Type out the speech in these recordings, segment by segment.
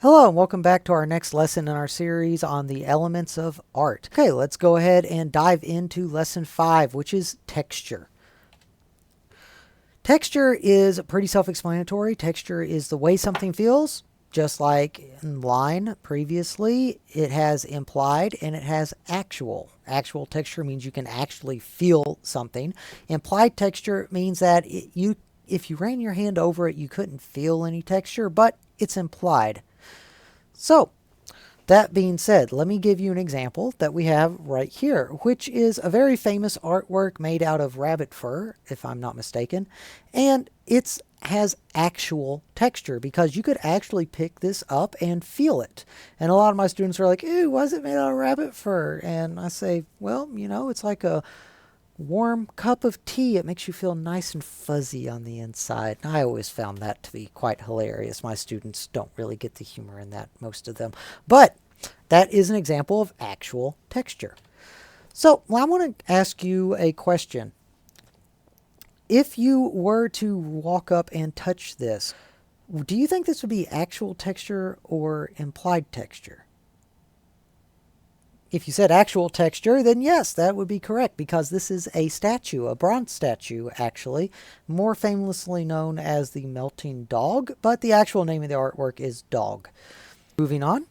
Hello and welcome back to our next lesson in our series on the elements of art. Okay, let's go ahead and dive into lesson 5, which is texture. Texture is pretty self-explanatory. Texture is the way something feels, just like in line previously. It has implied and it has actual. Actual texture means you can actually feel something. Implied texture means that if you ran your hand over it, you couldn't feel any texture, but it's implied. So, that being said, let me give you an example that we have right here, which is a very famous artwork made out of rabbit fur, if I'm not mistaken, and it has actual texture because you could actually pick this up and feel it. And a lot of my students are like, "Ooh, why is it made out of rabbit fur?" And I say, well, it's like a warm cup of tea. It makes you feel nice and fuzzy on the inside. And I always found that to be quite hilarious. My students don't really get the humor in that, most of them. But that is an example of actual texture. So I want to ask you a question. If you were to walk up and touch this, do you think this would be actual texture or implied texture? If you said actual texture, then yes, that would be correct because this is a statue, a bronze statue actually, more famously known as the melting dog, but the actual name of the artwork is Dog. Moving on.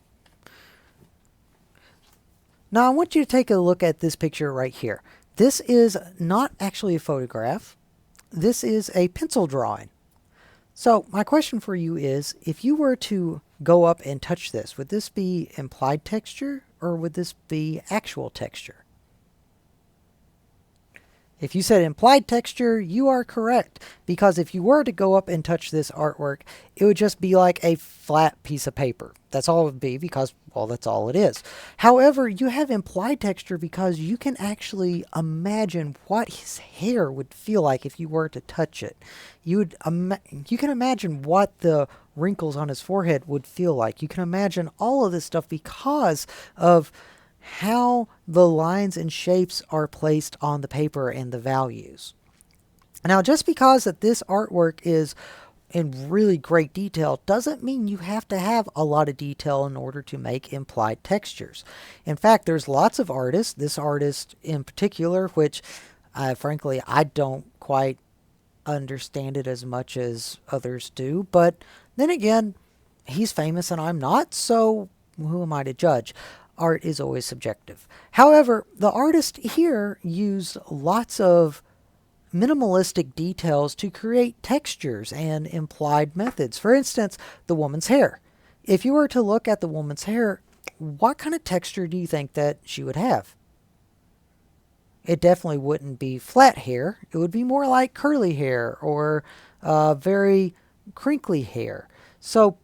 Now I want you to take a look at this picture right here. This is not actually a photograph. This is a pencil drawing. So my question for you is, if you were to go up and touch this, would this be implied texture or would this be actual texture? If you said implied texture, you are correct, because if you were to go up and touch this artwork, it would just be like a flat piece of paper. That's all it would be because, well, that's all it is. However, you have implied texture because you can actually imagine what his hair would feel like if you were to touch it. You can imagine what the wrinkles on his forehead would feel like. You can imagine all of this stuff because of how the lines and shapes are placed on the paper and the values. Now, just because that this artwork is in really great detail doesn't mean you have to have a lot of detail in order to make implied textures. In fact, there's lots of artists, this artist in particular, which frankly, I don't quite understand it as much as others do, but then again, he's famous and I'm not, so who am I to judge? Art is always subjective. However, the artist here used lots of minimalistic details to create textures and implied methods. For instance, the woman's hair. If you were to look at the woman's hair, what kind of texture do you think that she would have? It definitely wouldn't be flat hair. It would be more like curly hair or very crinkly hair. So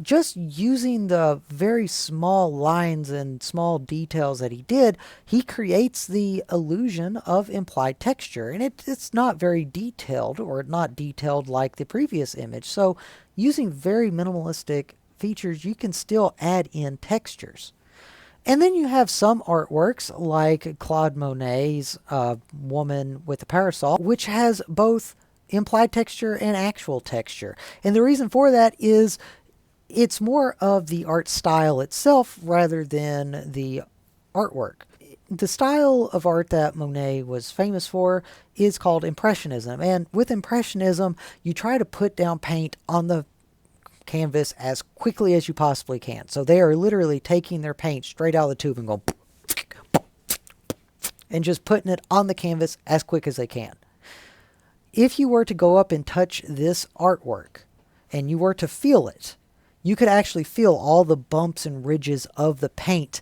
just using the very small lines and small details that he did, he creates the illusion of implied texture. And it's not very detailed, or not detailed like the previous image. So using very minimalistic features, you can still add in textures. And then you have some artworks like Claude Monet's Woman with a Parasol, which has both implied texture and actual texture. And the reason for that is it's more of the art style itself rather than the artwork. The style of art that Monet was famous for is called Impressionism. And with Impressionism, you try to put down paint on the canvas as quickly as you possibly can. So they are literally taking their paint straight out of the tube and going and just putting it on the canvas as quick as they can. If you were to go up and touch this artwork and you were to feel it, you could actually feel all the bumps and ridges of the paint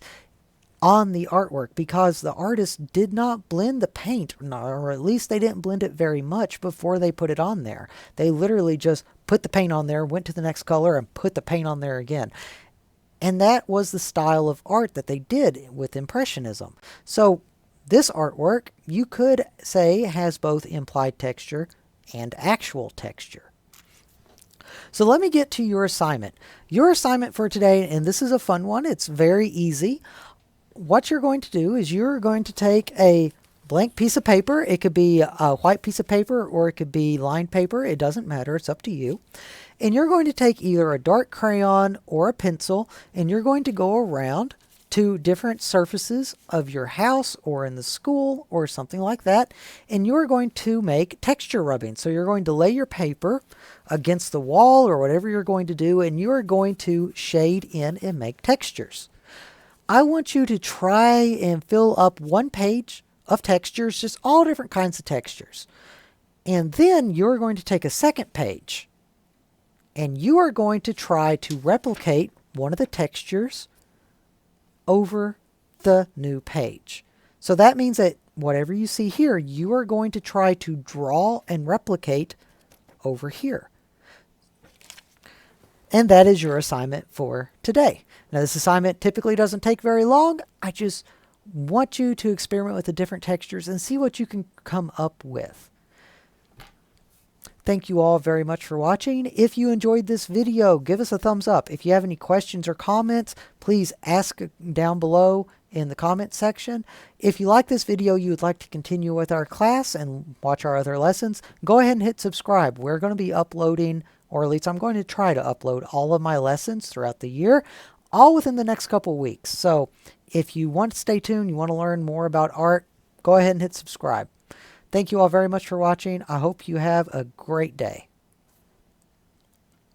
on the artwork because the artist did not blend the paint, or at least they didn't blend it very much before they put it on there. They literally just put the paint on there, went to the next color, and put the paint on there again. And that was the style of art that they did with Impressionism. So this artwork, you could say, has both implied texture and actual texture. So let me get to your assignment. Your assignment for today, and this is a fun one, it's very easy. What you're going to do is you're going to take a blank piece of paper. It could be a white piece of paper or it could be lined paper. It doesn't matter. It's up to you. And you're going to take either a dark crayon or a pencil, and you're going to go around to different surfaces of your house or in the school or something like that, and you're going to make texture rubbing. So you're going to lay your paper against the wall or whatever you're going to do, and you are going to shade in and make textures. I want you to try and fill up one page of textures, just all different kinds of textures. And then you're going to take a second page and you are going to try to replicate one of the textures over the new page. So that means that whatever you see here, you are going to try to draw and replicate over here. And that is your assignment for today. Now, this assignment typically doesn't take very long. I just want you to experiment with the different textures and see what you can come up with. Thank you all very much for watching. If you enjoyed this video, give us a thumbs up. If you have any questions or comments, please ask down below in the comment section. If you like this video, you would like to continue with our class and watch our other lessons, go ahead and hit subscribe. We're going to be uploading, or at least I'm going to try to upload all of my lessons throughout the year, all within the next couple weeks. So if you want to stay tuned, you want to learn more about art, go ahead and hit subscribe. Thank you all very much for watching. I hope you have a great day.